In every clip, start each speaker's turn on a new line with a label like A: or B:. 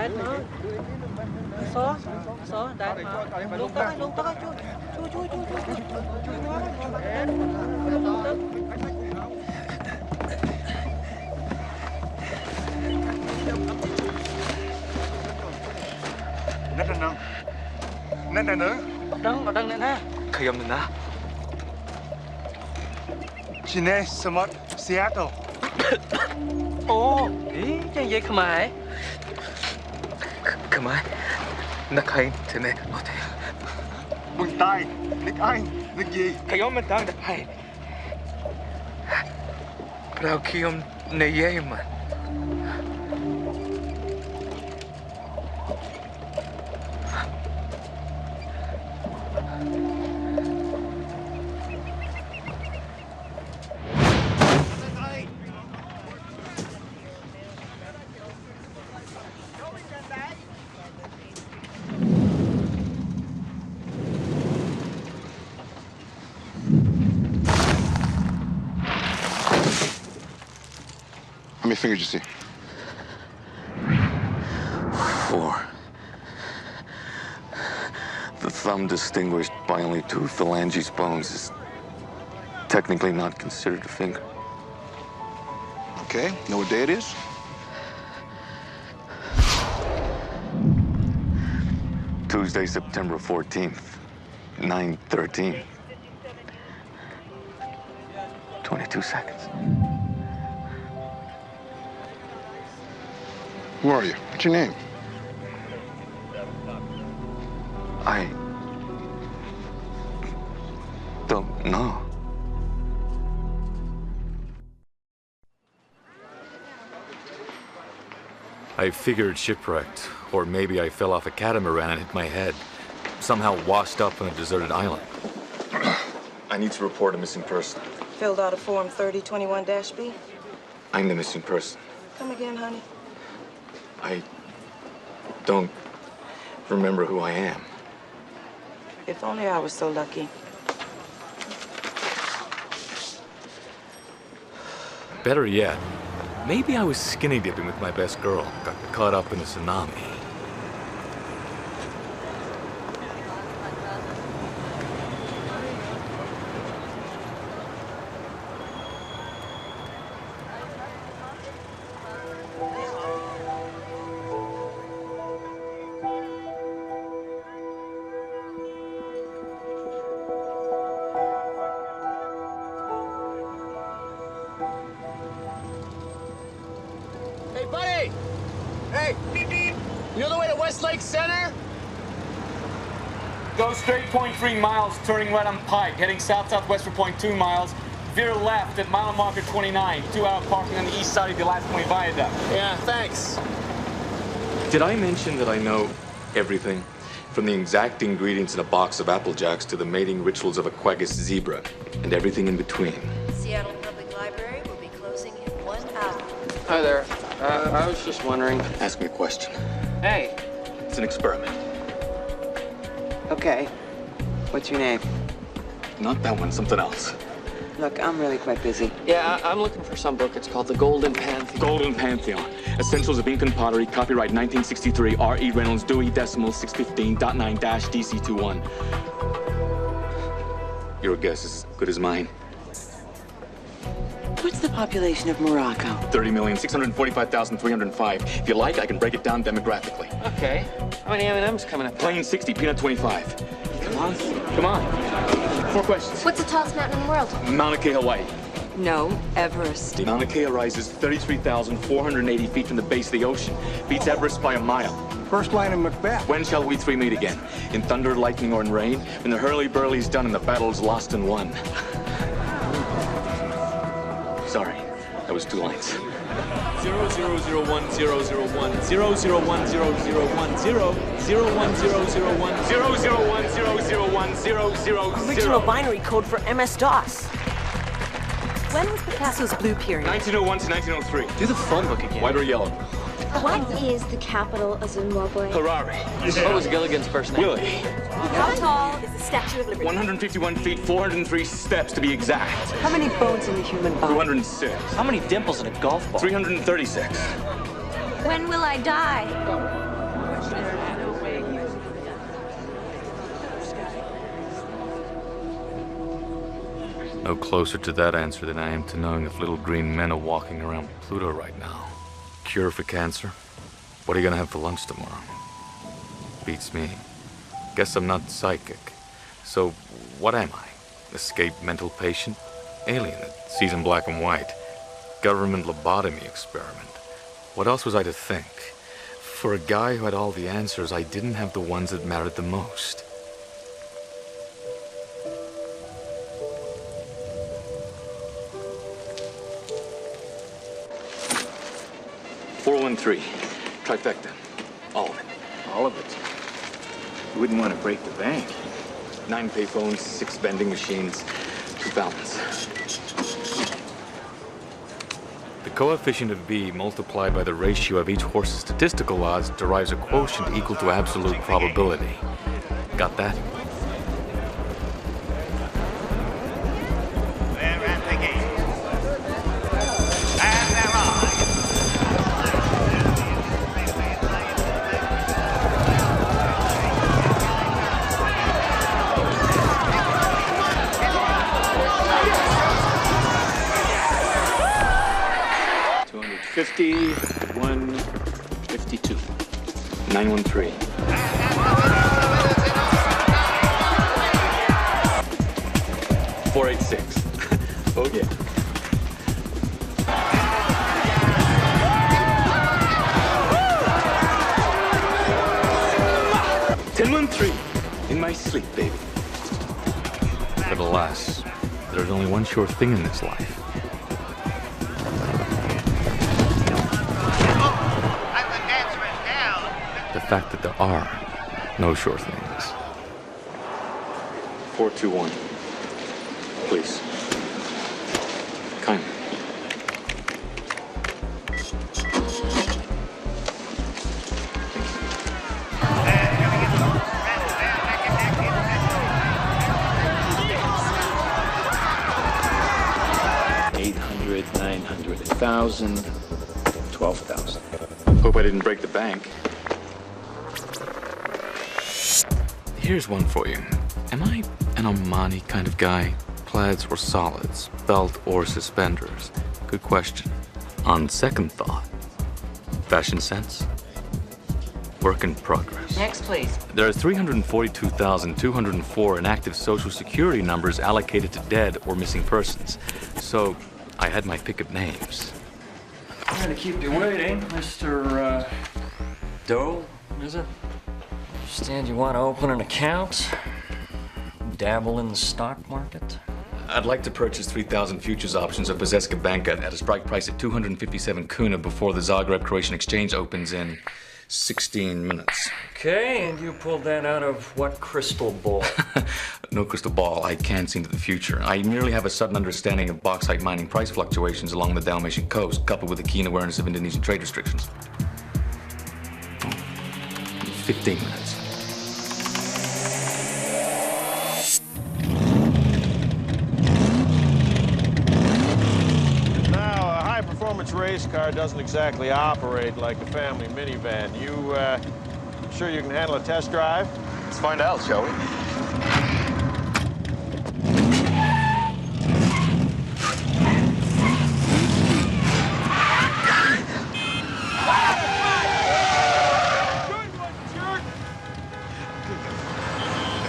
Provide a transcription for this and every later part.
A: đạn mà xó đạn mà luôn tới chui
B: นั่นน่ะเนอะ
A: đăng này nè
C: ขยับหนึ่งนะ
B: ชิเนสมัตซีแอตเทิล
A: ồ ý chẳng vậy không ai
C: ขมายนักใครเธอเนี่ยโอเค
B: มึงตายนึกไอ้นึกยี
C: ขยับมันตั้งแต่ไปเราขยับในเย่มัน
B: How many fingers you see?
D: 4. The thumb distinguished by only 2 phalanges bones is technically not considered a finger.
B: Okay, know what day it is?
D: Tuesday, September 14th, 9:13. 22 seconds.
B: Who are you? What's your name?
D: I don't know.
E: I figured shipwrecked, or maybe I fell off a catamaran and hit my head. Somehow washed up on a deserted island.
D: I need to report a missing person.
F: Filled out a form 3021-B.
D: I'm the missing person.
F: Come again, honey.
D: I don't remember who I am.
F: If only I was so lucky.
E: Better yet, maybe I was skinny dipping with my best girl, got caught up in a tsunami.
G: Hey, buddy! Hey! You know the way to Westlake Center?
H: Go straight 0.3 miles, turning right on Pike, heading south-southwest for 0.2 miles. Veer left at mile marker 29, 2-hour parking on the east side of the Last Point Viaduct.
G: Yeah, thanks.
D: Did I mention that I know everything? From the exact ingredients in a box of Apple Jacks to the mating rituals of a Quaggas zebra, and everything in between.
I: Seattle Public Library will be closing in 1 hour.
G: Hi there. I was just wondering.
D: Ask me a question.
G: Hey.
D: It's an experiment.
F: Okay. What's your name?
D: Not that one, something else.
F: Look, I'm really quite busy.
G: Yeah, I'm looking for some book. It's called The Golden Pantheon.
D: Golden Pantheon. Essentials of Incan Pottery, copyright 1963, R.E. Reynolds, Dewey Decimal 615.9-DC21. Your guess is as good as mine.
F: What's the population of Morocco?
D: 30,645,305. If you like, I can break it down demographically.
G: Okay. How many M&M's coming up?
D: Plain 60, peanut 25.
F: Come on.
D: Come on. 4 questions.
I: What's the tallest mountain in the world?
D: Mauna Kea, Hawaii.
F: No, Everest.
D: Mauna Kea rises 33,480 feet from the base of the ocean. Beats Everest by a mile.
B: First line of Macbeth.
D: When shall we 3 meet again? In thunder, lightning, or in rain? When the hurly-burly's done and the battle's lost and won. Sorry, that was 2 lines.
H: 0001001 001 001
J: Original binary code for MS-DOS. When was Picasso's blue period?
D: 1901 to 1903.
G: Do the phone book again.
D: White or yellow?
I: What is the capital of Zimbabwe?
D: Harare.
G: What was Gilligan's first name?
D: Willie.
J: How tall is the Statue of Liberty?
D: 151 feet, 403 steps to be exact.
F: How many bones in the human body?
D: 206.
G: How many dimples in a golf ball?
D: 336.
I: When will I die?
E: No closer to that answer than I am to knowing if little green men are walking around Pluto right now. Cure for cancer? What are you gonna have for lunch tomorrow? Beats me. Guess I'm not psychic. So, what am I? Escaped mental patient? Alien that sees in black and white? Government lobotomy experiment? What else was I to think? For a guy who had all the answers, I didn't have the ones that mattered the most.
D: $413. Trifecta. All of it.
K: All of it? You wouldn't want to break the bank.
D: 9 payphones, 6 vending machines, 2 fountains.
E: The coefficient of B multiplied by the ratio of each horse's statistical odds derives a quotient equal to absolute probability. Got that?
L: They're at the gate. And they're
K: $250, 152.
D: 913. 486. Oh yeah. $1013. In my sleep, baby.
E: But alas, there's only one sure thing in this life. The fact that there are no sure things.
D: 421. Please. Kindly.
K: $800, $900, $1,000, $12,000.
D: Hope I didn't break the bank.
E: Here's one for you. Am I an Armani kind of guy? Plaids or solids? Belt or suspenders? Good question. On second thought, fashion sense? Work in progress.
F: Next, please.
E: There are 342,204 inactive Social Security numbers allocated to dead or missing persons. So, I had my pick of names.
M: Sorry to keep you waiting, Mr. Doe, is it? Understand you want to open an account? Dabble in the stock market?
E: I'd like to purchase 3,000 futures options of Poseska Banka at a strike price of 257 kuna before the Zagreb Croatian Exchange opens in 16 minutes.
M: Okay, and you pulled that out of what crystal ball?
E: No crystal ball. I can't see into the future. I merely have a sudden understanding of bauxite mining price fluctuations along the Dalmatian coast, coupled with a keen awareness of Indonesian trade restrictions. 15 minutes.
N: Now, a high-performance race car doesn't exactly operate like a family minivan. You, sure you can handle a test drive?
B: Let's find out, shall we?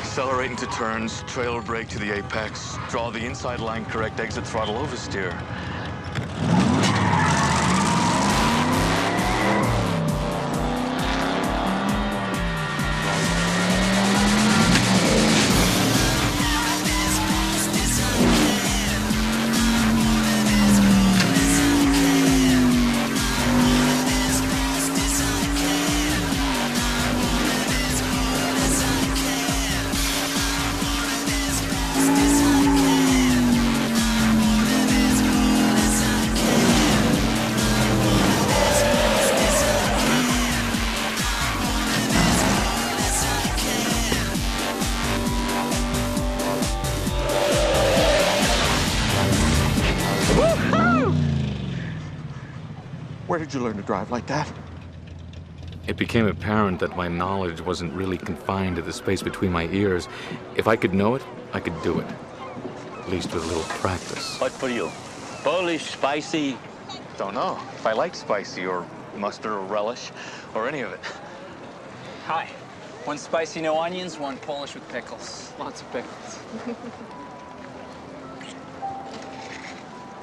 E: Accelerate into turns, trailer brake to the apex, draw the inside line correct, exit throttle oversteer.
B: Where did you learn to drive like that?
E: It became apparent that my knowledge wasn't really confined to the space between my ears. If I could know it, I could do it. At least with a little practice.
L: What for you? Polish, spicy?
E: Don't know if I like spicy or mustard or relish or any of it.
O: Hi. One spicy, no onions, one Polish with pickles. Lots of pickles.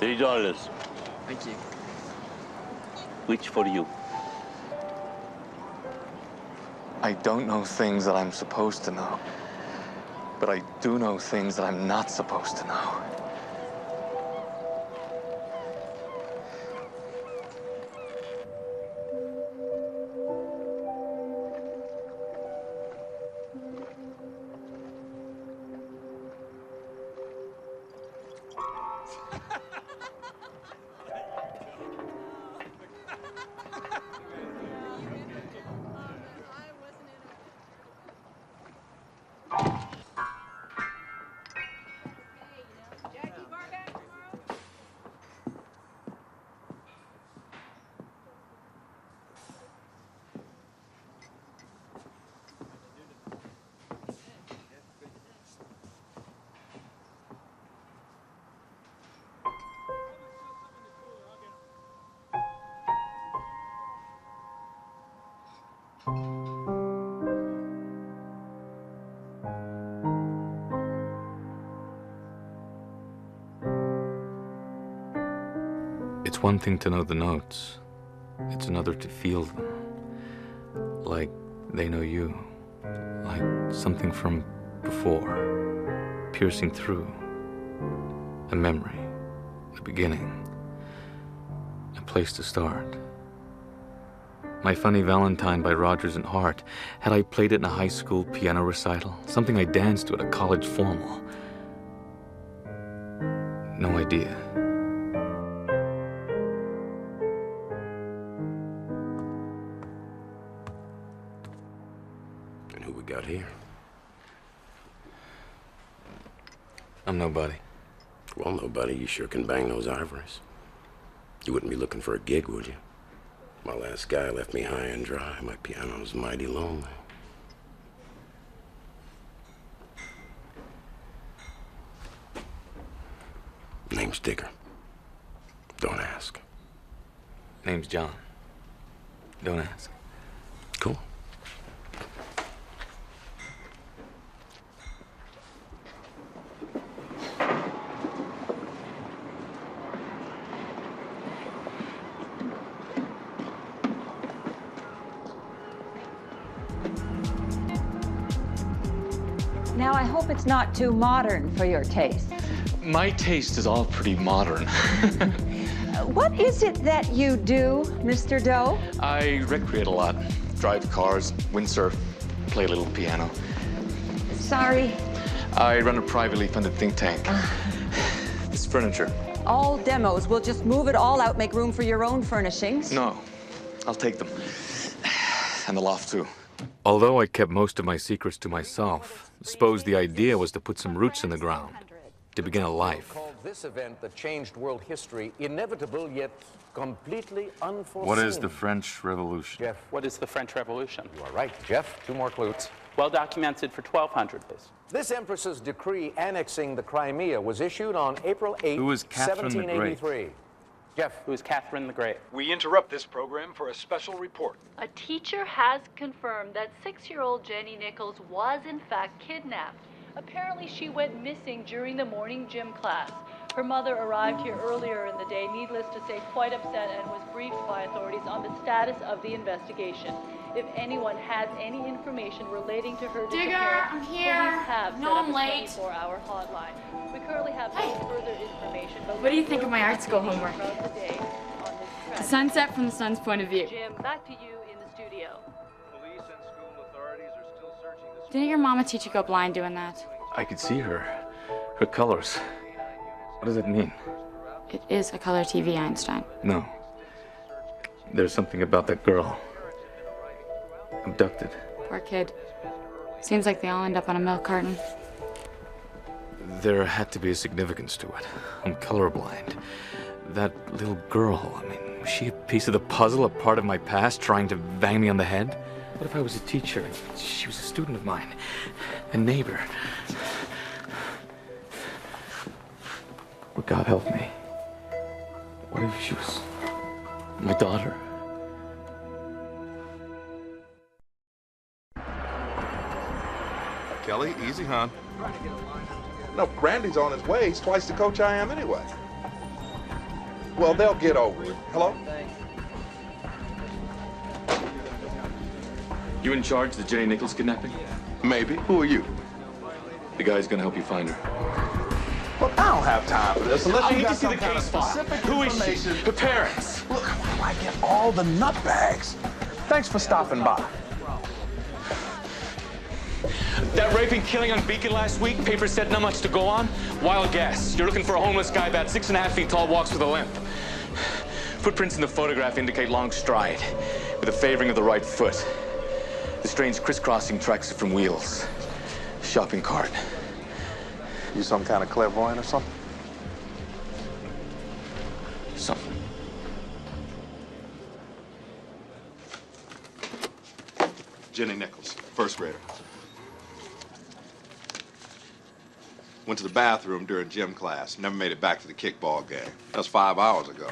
L: $3.
O: Thank you.
L: Which for you?
E: I don't know things that I'm supposed to know, but I do know things that I'm not supposed to know. It's one thing to know the notes. It's another to feel them. Like they know you. Like something from before. Piercing through. A memory. The beginning. A place to start. My Funny Valentine by Rodgers and Hart. Had I played it in a high school piano recital? Something I danced to at a college formal? No idea.
P: And who we got here?
E: I'm nobody.
P: Well, nobody, you sure can bang those ivories. You wouldn't be looking for a gig, would you? My last guy left me high and dry. My piano's mighty lonely. Name's Digger. Don't ask.
E: Name's John. Don't ask.
P: Cool.
Q: Now, I hope it's not too modern for your taste.
E: My taste is all pretty modern.
Q: What is it that you do, Mr. Doe?
E: I recreate a lot. Drive cars, windsurf, play a little piano.
Q: Sorry.
E: I run a privately funded think tank. This furniture.
Q: All demos. We'll just move it all out, make room for your own furnishings.
E: No, I'll take them. And the loft, too. Although I kept most of my secrets to myself, suppose the idea was to put some roots in the ground, to begin a life.
R: Called this event that changed world history inevitable yet completely unforeseen.
E: What is the French Revolution?
R: Jeff.
O: What is the French Revolution?
R: You are right, Jeff. 2 more clues.
O: Well documented for 1200, please.
R: This empress's decree annexing the Crimea was issued on April 8,
E: Who is Catherine the Great?
R: 1783. Jeff.
O: Who is Catherine the Great?
S: We interrupt this program for a special report.
T: A teacher has confirmed that 6-year-old Jenny Nichols was in fact kidnapped. Apparently she went missing during the morning gym class. Her mother arrived here earlier in the day, needless to say quite upset, and was briefed by authorities on the status of the investigation. If anyone has any information relating to her
U: Digger,
T: disappearance,
U: I'm here.
T: police have
U: No,
T: set up
U: I'm
T: a
U: late.
T: 24-hour hotline. We currently have no further information, but
U: What do you think of my art school homework?
T: throughout the day on this
U: The sunset from the sun's point of view.
T: Jim, back to you in the studio.
S: Police and school authorities are still searching the
U: Didn't your mama teach you go blind doing that?
E: I could see her. Her colors. What does it mean?
U: It is a color TV, Einstein.
E: No. There's something about that girl. Abducted.
U: Poor kid. Seems like they all end up on a milk carton.
E: There had to be a significance to it. I'm colorblind. That little girl, I mean, was she a piece of the puzzle, a part of my past, trying to bang me on the head? What if I was a teacher? She was a student of mine. A neighbor.
D: God help me. What if she was my daughter?
A: Kelly, easy, hon. No, Randy's on his way. He's twice the coach I am anyway. Well, they'll get over it. Hello?
D: You in charge of the Jenny Nichols kidnapping?
A: Maybe. Who are you?
D: The guy's gonna help you find her.
A: Well, I don't have time for this unless
G: I
A: you
G: need
A: got
G: to see
A: some
G: the
A: kind of
G: case file.
A: specific
G: Who is she?
A: information.
G: Her parents.
A: Look, why do I get all the nutbags? Thanks for stopping by.
H: That rape and killing on Beacon last week, paper said not much to go on. Wild guess. You're looking for a homeless guy about 6.5 feet tall, walks with a limp. Footprints in the photograph indicate long stride, with a favoring of the right foot. The strange crisscrossing tracks are from wheels. Shopping cart.
A: You some kind of clairvoyant or something?
D: Something.
A: Jenny Nichols, first grader. Went to the bathroom during gym class. Never made it back to the kickball game. That was 5 hours ago.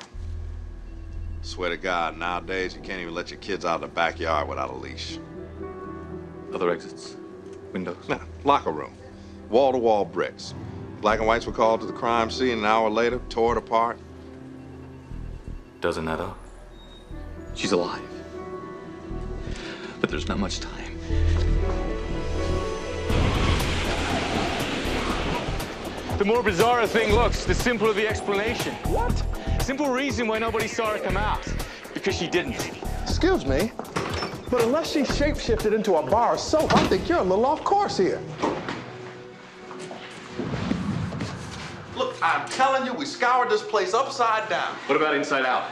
A: Swear to God, nowadays you can't even let your kids out of the backyard without a leash.
D: Other exits? Windows?
A: Nah, locker room. Wall-to-wall bricks. Black and whites were called to the crime scene an hour later, tore it apart.
D: Doesn't add up. She's alive. But there's not much time.
H: The more bizarre a thing looks, the simpler the explanation. What? Simple reason why nobody saw her come out. Because she didn't.
A: Excuse me, but unless she shapeshifted into a bar of soap, I think you're a little off course here. Look, I'm telling you, we scoured this place upside down.
D: What about inside out?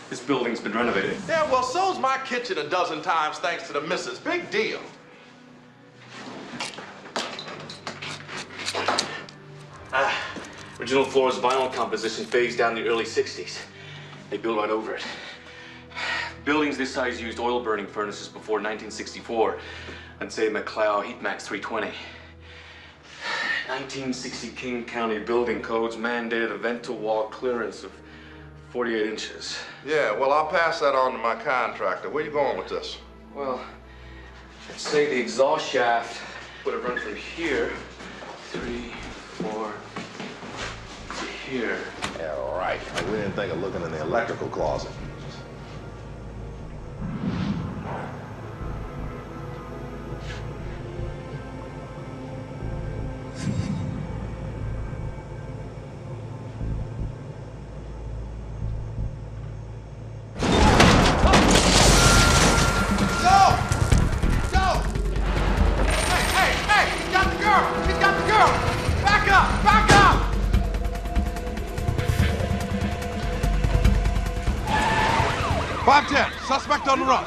D: This building's been renovated.
A: Yeah, well, so's my kitchen a dozen times thanks to the missus. Big deal.
D: Original floor's vinyl composition phased down in the early 60s. They built right over it. Buildings this size used oil-burning furnaces before 1964. I'd say McLeod Heatmax 320. 1960 King County building codes mandated a vent-to-wall clearance of 48 inches.
A: Yeah, well, I'll pass that on to my contractor. Where you going with this?
D: Well, I'd say the exhaust shaft would have run from here, 3, 4, to here.
A: Yeah, right. We didn't think of looking in the electrical closet. Suspect on the run.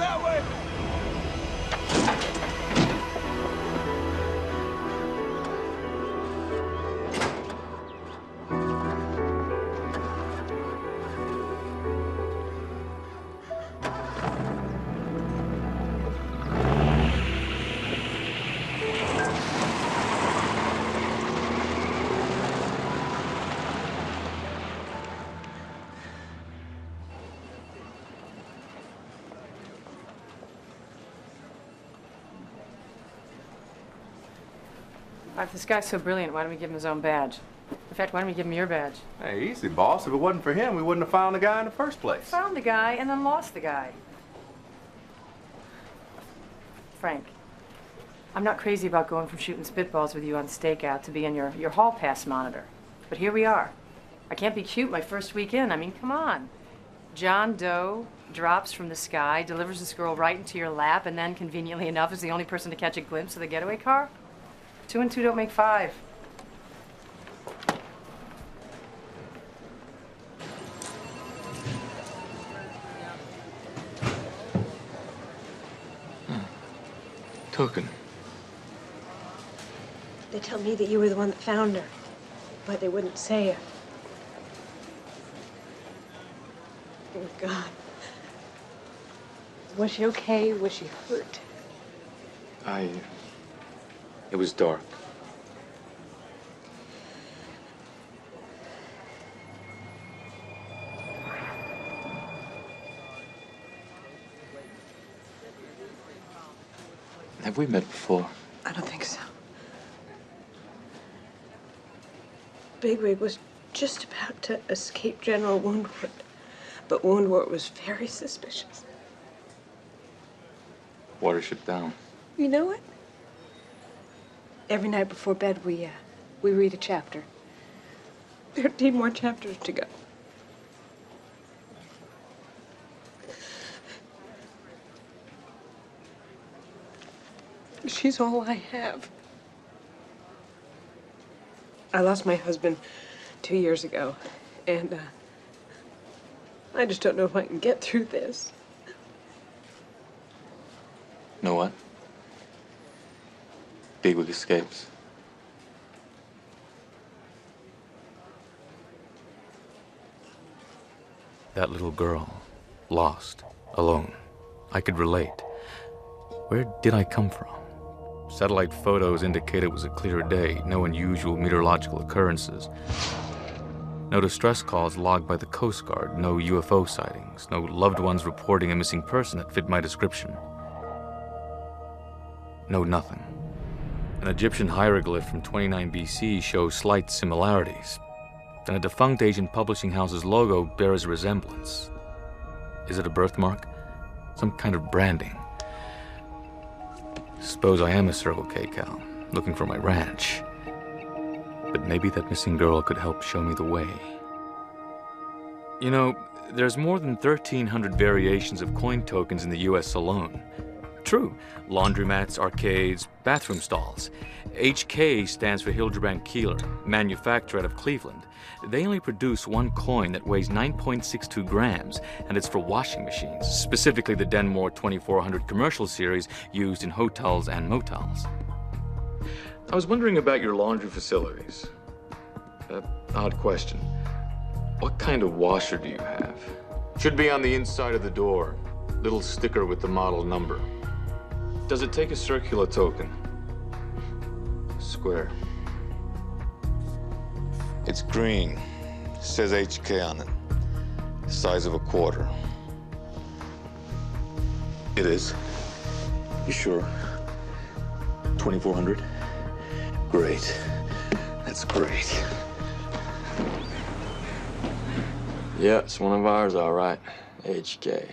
V: If this guy's so brilliant, why don't we give him his own badge? In fact, why don't we give him your badge?
A: Hey, easy, boss. If it wasn't for him, we wouldn't have found the guy in the first place.
V: Found the guy and then lost the guy. Frank, I'm not crazy about going from shooting spitballs with you on stakeout to being your hall pass monitor. But here we are. I can't be cute my first week in. I mean, come on. John Doe drops from the sky, delivers this girl right into your lap, and then, conveniently enough, is the only person to catch a glimpse of the getaway car? 2 and 2 don't make 5.
D: Token.
I: They tell me that you were the one that found her, but they wouldn't say it. Oh, God. Was she okay? Was she hurt?
D: It was dark.
H: Have we met before?
C: I don't think so. Bigwig was just about to escape General Woundwort, but Woundwort was very suspicious.
H: Watership Down.
C: You know what? Every night before bed, we read a chapter. 13 more chapters to go. She's all I have. I lost my husband 2 years ago, and I just don't know if I can get through this.
H: Know what? Bigwig escapes.
E: That little girl, lost, alone. I could relate. Where did I come from? Satellite photos indicate it was a clear day, no unusual meteorological occurrences. No distress calls logged by the Coast Guard, no UFO sightings, no loved ones reporting a missing person that fit my description. No nothing. An Egyptian hieroglyph from 29 BC shows slight similarities, and a defunct Asian publishing house's logo bears a resemblance. Is it a birthmark? Some kind of branding? Suppose I am a Circle K cow, looking for my ranch. But maybe that missing girl could help show me the way. You know, there's more than 1,300 variations of coin tokens in the US alone. True, laundromats, arcades, bathroom stalls. HK stands for Hildebrand Keeler, manufacturer out of Cleveland. They only produce one coin that weighs 9.62 grams, and it's for washing machines, specifically the Denmore 2400 commercial series used in hotels and motels. I was wondering about your laundry facilities. Odd question. What kind of washer do you have? Should be on the inside of the door. Little sticker with the model number. Does it take a circular token? Square.
A: It's green. Says HK on it. Size of a quarter.
H: It is. You sure? 2400? Great. That's great.
J: Yeah, it's one of ours, all right. HK.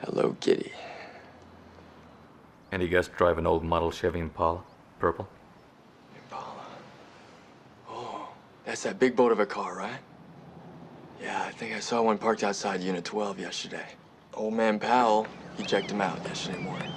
J: Hello, Kitty.
E: Any guess drive an old model Chevy Impala? Purple?
J: That's that big boat of a car, right? Yeah, I think I saw one parked outside Unit 12 yesterday. Old man Powell, he checked him out yesterday morning.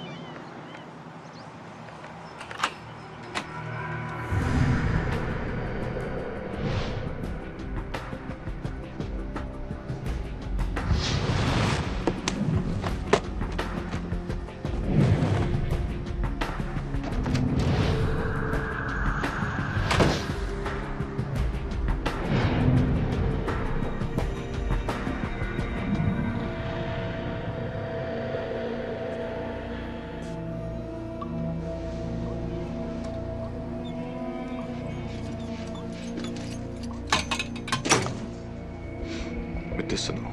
E: Medicinal.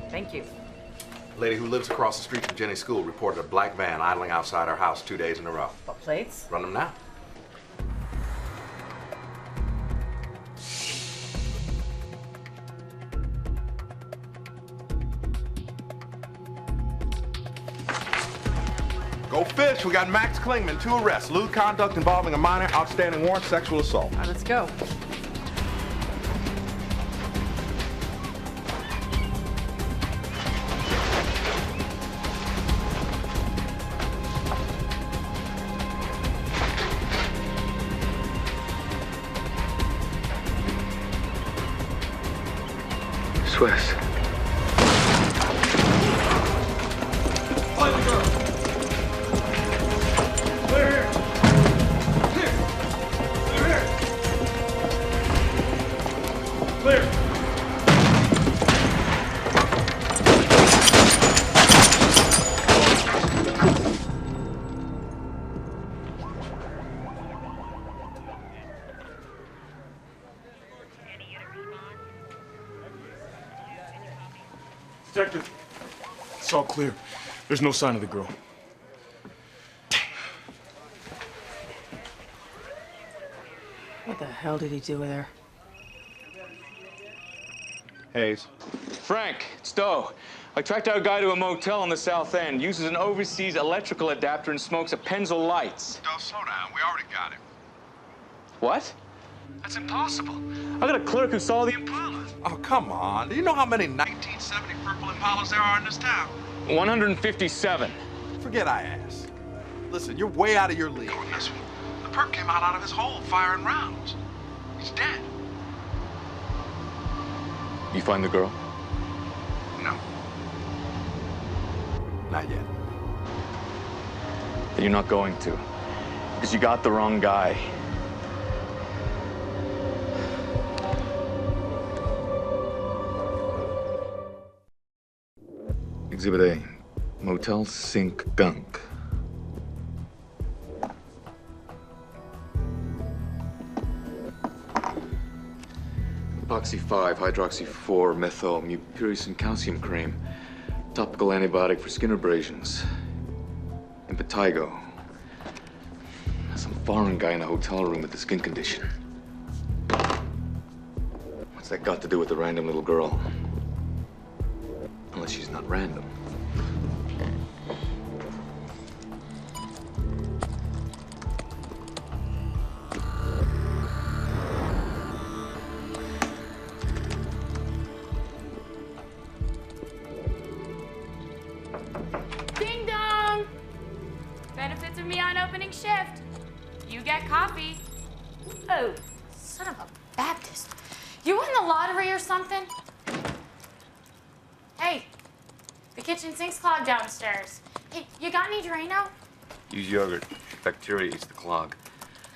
V: Thank you.
A: Lady who lives across the street from Jenny's school reported a black van idling outside her house 2 days in a row.
V: What plates?
A: Run them now. Go fish. We got Max Klingman, 2 arrests. Lewd conduct involving a minor, outstanding warrant, sexual assault.
V: All right, let's go.
H: Swiss.
G: Find the girl. Clear here. Clear. Clear here. Clear.
F: Detective, it's all clear. There's no sign of the girl.
V: What the hell did he do with her?
A: Hayes.
H: Frank, it's Doe. I tracked our guy to a motel on the south end, uses an overseas electrical adapter and smokes a Pennzoil Lights.
A: Doe, slow down. We already got him.
H: What? That's impossible. I got a clerk who saw the Impala.
A: Oh, come on. Do you know how many 1970 purple Impalas there are in this town?
H: 157.
A: Forget I asked. Listen, you're way out of your league. The perp came out of his hole firing rounds. He's dead.
H: You find the girl?
A: No. Not yet.
H: Then you're not going to. Because you got the wrong guy. Exhibit A, Motel Sink Gunk. Epoxy 5, hydroxy 4, methyl, mupirocin calcium cream. Topical antibiotic for skin abrasions. Impetigo. Some foreign guy in a hotel room with a skin condition. What's that got to do with the random little girl? Unless she's not random.
U: Ding dong! Benefits of me on opening shift. You get coffee. Oh, son of a Baptist. You won the lottery or something? Hey, the kitchen sink's clogged downstairs. Hey, you got any Drano?
E: Use yogurt. Bacteria eats the clog.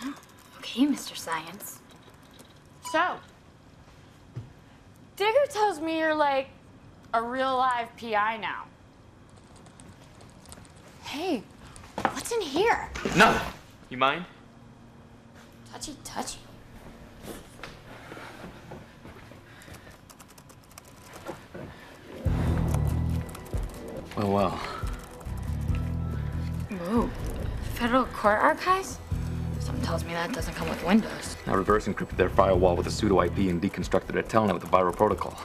U: Oh, okay, Mr. Science. So, Digger tells me you're like a real live PI now. Hey, what's in here?
H: No! You mind?
U: Touchy, touchy.
E: Well.
U: Whoa, Federal Court Archives? Something tells me that doesn't come with Windows.
E: I reverse encrypted their firewall with a pseudo IP and deconstructed their telnet with a viral protocol.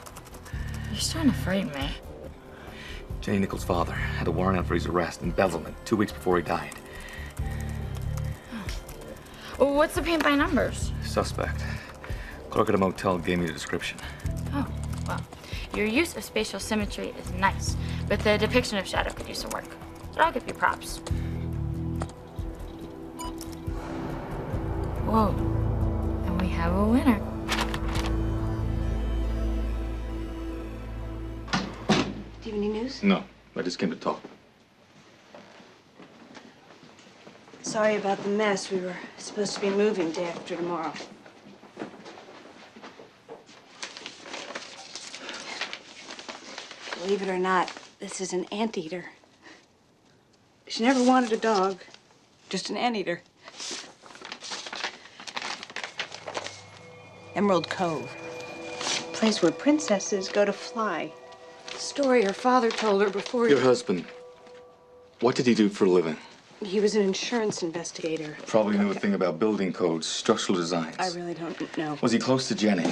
U: You're starting to frighten me.
E: Jenny Nichols' father had a warrant out for his arrest, embezzlement, 2 weeks before he died.
U: Oh, what's the paint by numbers?
E: Suspect. Clerk at a motel gave me the description.
U: Oh, well, your use of spatial symmetry is nice, but the depiction of shadow could use some work. So I'll give you props. Whoa, and we have a winner.
C: Do you have any news?
E: No, I just came to talk.
C: Sorry about the mess. We were supposed to be moving day after tomorrow. Believe it or not, this is an anteater. She never wanted a dog, just an anteater. Emerald Cove. Place where princesses go to fly. Story her father told her before
E: Your husband, what did he do for a living?
C: He was an insurance investigator.
E: Probably knew a thing about building codes, structural designs.
C: I really don't know.
E: Was he close to Jenny?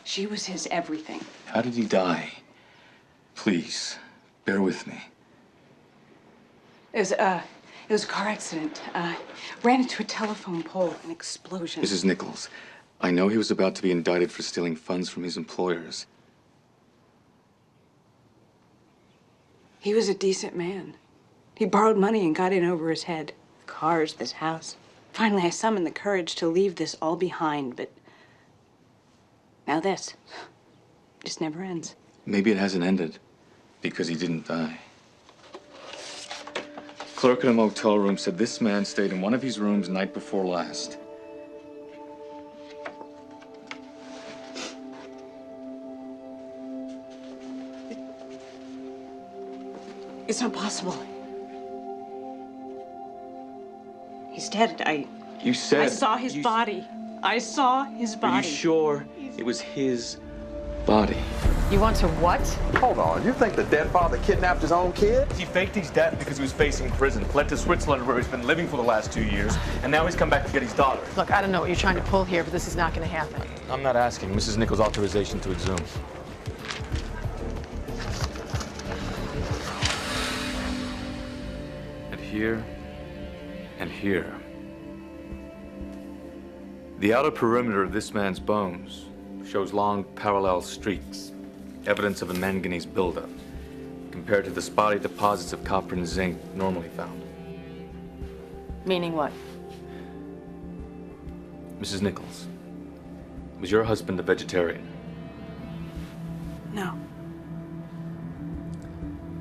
C: She was his everything.
E: How did he die? Please, bear with me.
C: It was a car accident. Ran into a telephone pole, an explosion.
E: Mrs. Nichols, I know he was about to be indicted for stealing funds from his employers.
C: He was a decent man. He borrowed money and got in over his head. Cars, this house. Finally, I summoned the courage to leave this all behind, but now this just never ends.
E: Maybe it hasn't ended because he didn't die. Clerk in a motel room said this man stayed in one of his rooms night before last.
C: It's not possible. He's dead.
E: You said...
C: I saw his body. I saw his body.
E: Are you sure it was his body?
V: You want to what?
K: Hold on, you think the dead father kidnapped his own kid?
H: He faked his death because he was facing prison, fled to Switzerland where he's been living for the last 2 years, and now he's come back to get his daughter.
V: Look, I don't know what you're trying to pull here, but this is not going to happen.
E: I'm not asking. Mrs. Nichols' authorization to exhume. And here, and here. The outer perimeter of this man's bones shows long parallel streaks, evidence of a manganese buildup, compared to the spotty deposits of copper and zinc normally found.
V: Meaning what?
E: Mrs. Nichols, was your husband a vegetarian?
C: No.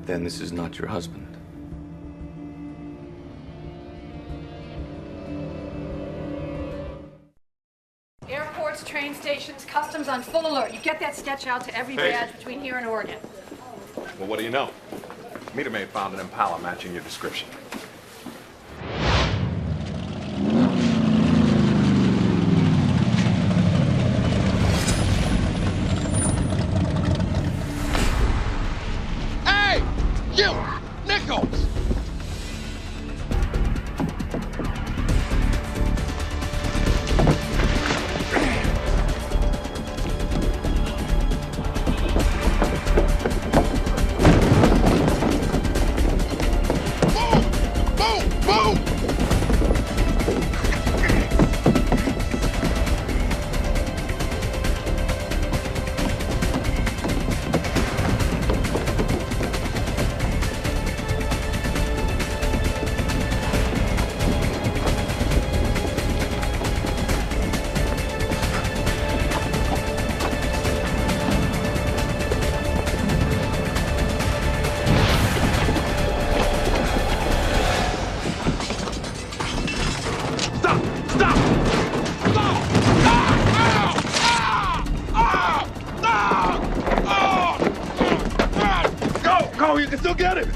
E: Then this is not your husband.
V: Airports, train stations, customs on full alert. You get that sketch out to every badge between here and Oregon.
A: Well, what do you know? Meter maid found an Impala matching your description.
K: Hey! You! Nichols!
A: Go, you can still get it! Go!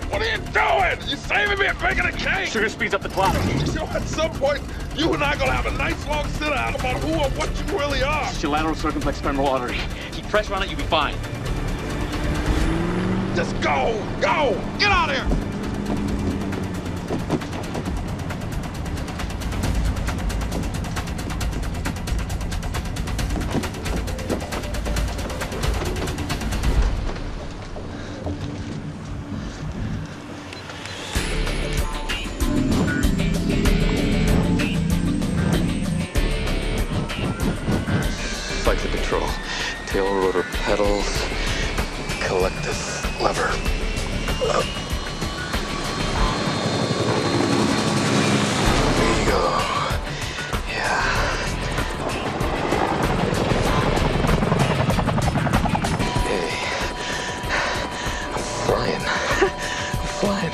A: What are you doing? You saving me and baking a cake?
H: Sugar speeds up the clock.
A: So at some point, you and I are gonna have a nice long sit-down about who or what you really are.
H: It's your lateral circumflex femoral artery. Keep pressure on it, you'll be fine.
A: Just go! Go! Get out of here!
J: Cycle control. Tail rotor pedals. Collect this lever. There you go. Yeah. Hey. I'm flying. I'm flying.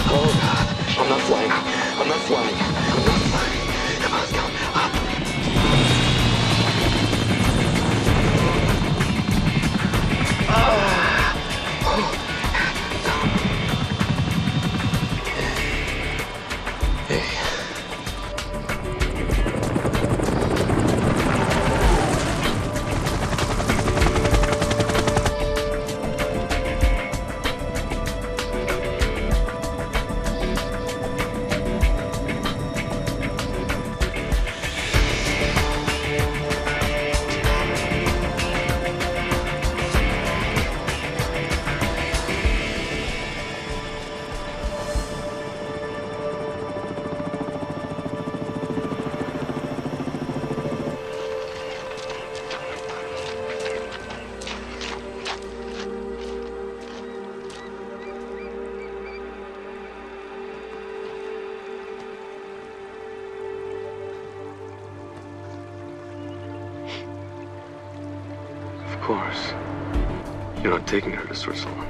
J: Oh God. I'm not flying. I'm not flying. I'm not flying. Come on, go. Up. Of course. You're not taking her to Switzerland.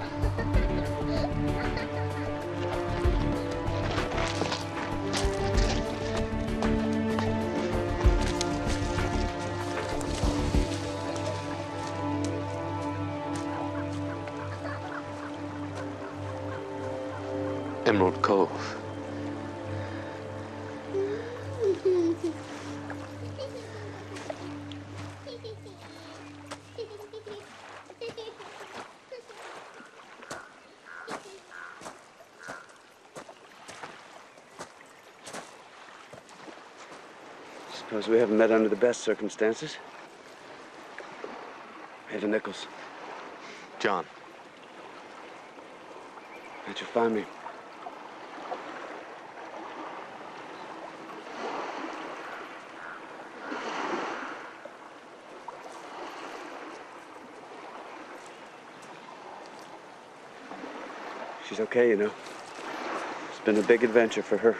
D: Emerald Cove.
M: Suppose we haven't met under the best circumstances. Ava Nichols.
D: John.
M: How'd you find me? She's okay, you know. It's been a big adventure for her.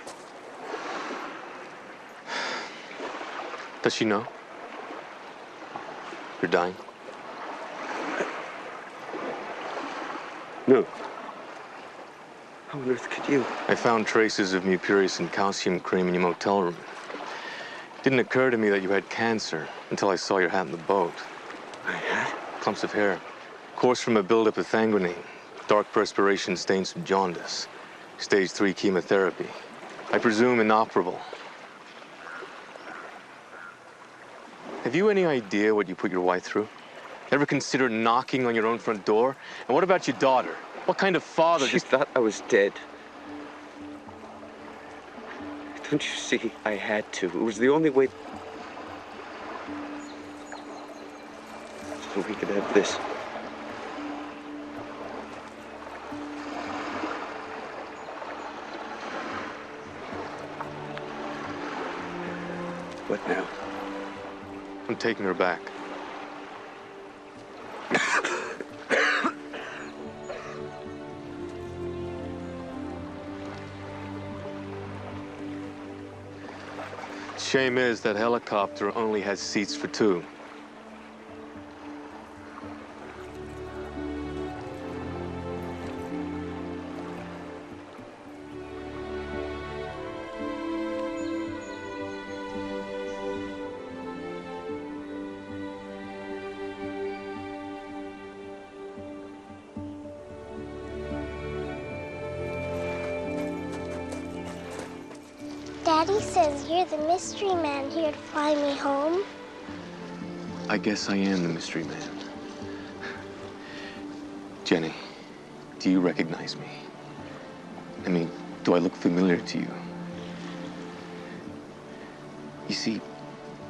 D: Does she know? You're dying?
M: No. How on earth could you?
D: I found traces of mucurus and calcium cream in your motel room. It didn't occur to me that you had cancer until I saw your hat in the boat.
M: My hat?
D: Clumps of hair. Course from a buildup of thangrenine. Dark perspiration stains from jaundice. Stage 3 chemotherapy. I presume inoperable. Have you any idea what you put your wife through? Ever consider knocking on your own front door? And what about your daughter? What kind of father
M: She thought I was dead. Don't you see? I had to. It was the only way. So we could have this. What now?
D: I'm taking her back. Shame is that helicopter only has seats for two.
N: Daddy says you're the mystery man here to fly me home.
D: I guess I am the mystery man. Jenny, do you recognize me? I mean, do I look familiar to you? You see,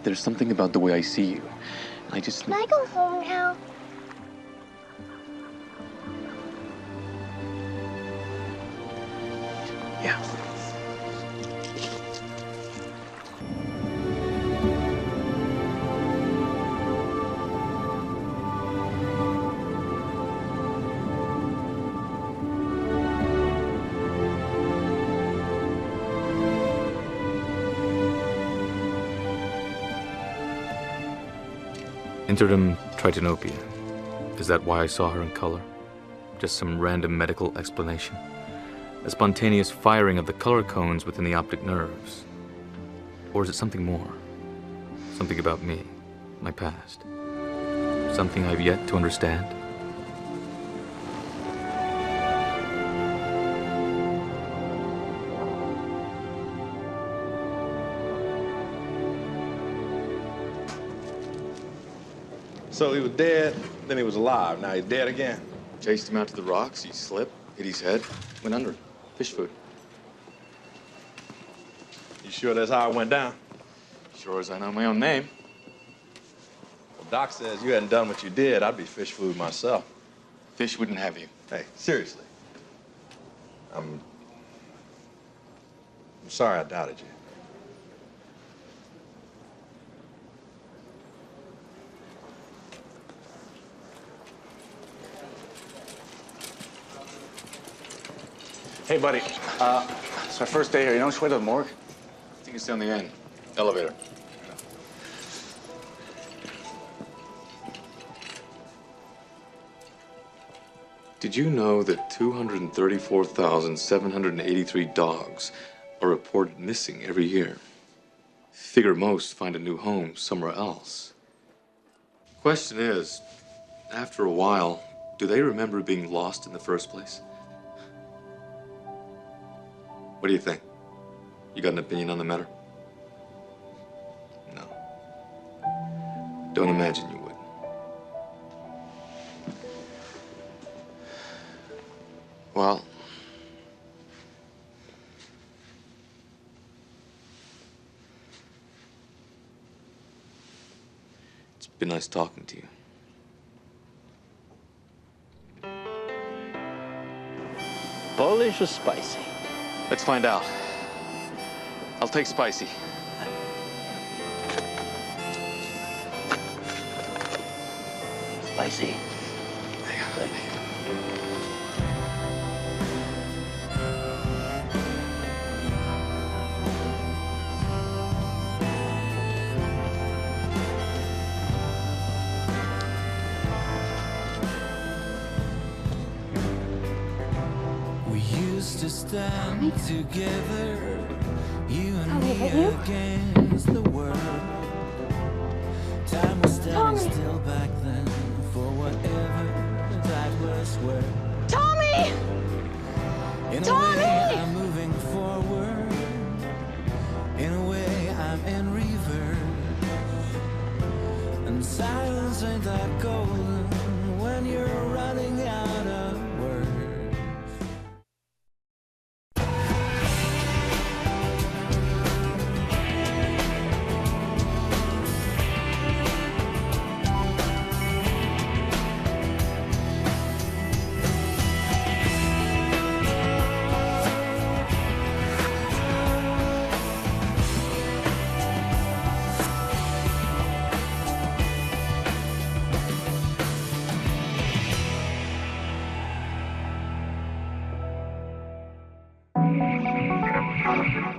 D: there's something about the way I see you. I just...
N: Can I go home now?
D: Yeah.
E: Interdom tritanopia. Is that why I saw her in color? Just some random medical explanation? A spontaneous firing of the color cones within the optic nerves? Or is it something more? Something about me, my past? Something I've yet to understand?
A: So he was dead, then he was alive. Now he's dead again.
D: Chased him out to the rocks, he slipped, hit his head, went under. Fish food.
A: You sure that's how it went down?
D: Sure as I know my own name.
A: Well, Doc says you hadn't done what you did. I'd be fish food myself.
D: Fish wouldn't have you.
A: Hey, seriously. I'm sorry I doubted you.
H: Hey, buddy. It's our first day here. You know which way to the morgue?
D: I think it's down the end. Elevator. Did you know that 234,783 dogs are reported missing every year? Figure most find a new home somewhere else. Question is, after a while, do they remember being lost in the first place? What do you think? You got an opinion on the matter? No. Don't imagine you would. Well, it's been nice talking to you.
B: Polish or spicy?
D: Let's find out. I'll take spicy.
B: Spicy.
L: We used to stand together, you and me against the world. Time was standing still back then, for whatever that was worth.
U: Tommy!
L: In a way, I'm moving forward. In a way, I'm in reverse. And silence ain't that golden when you're running out of words.
N: Thank you.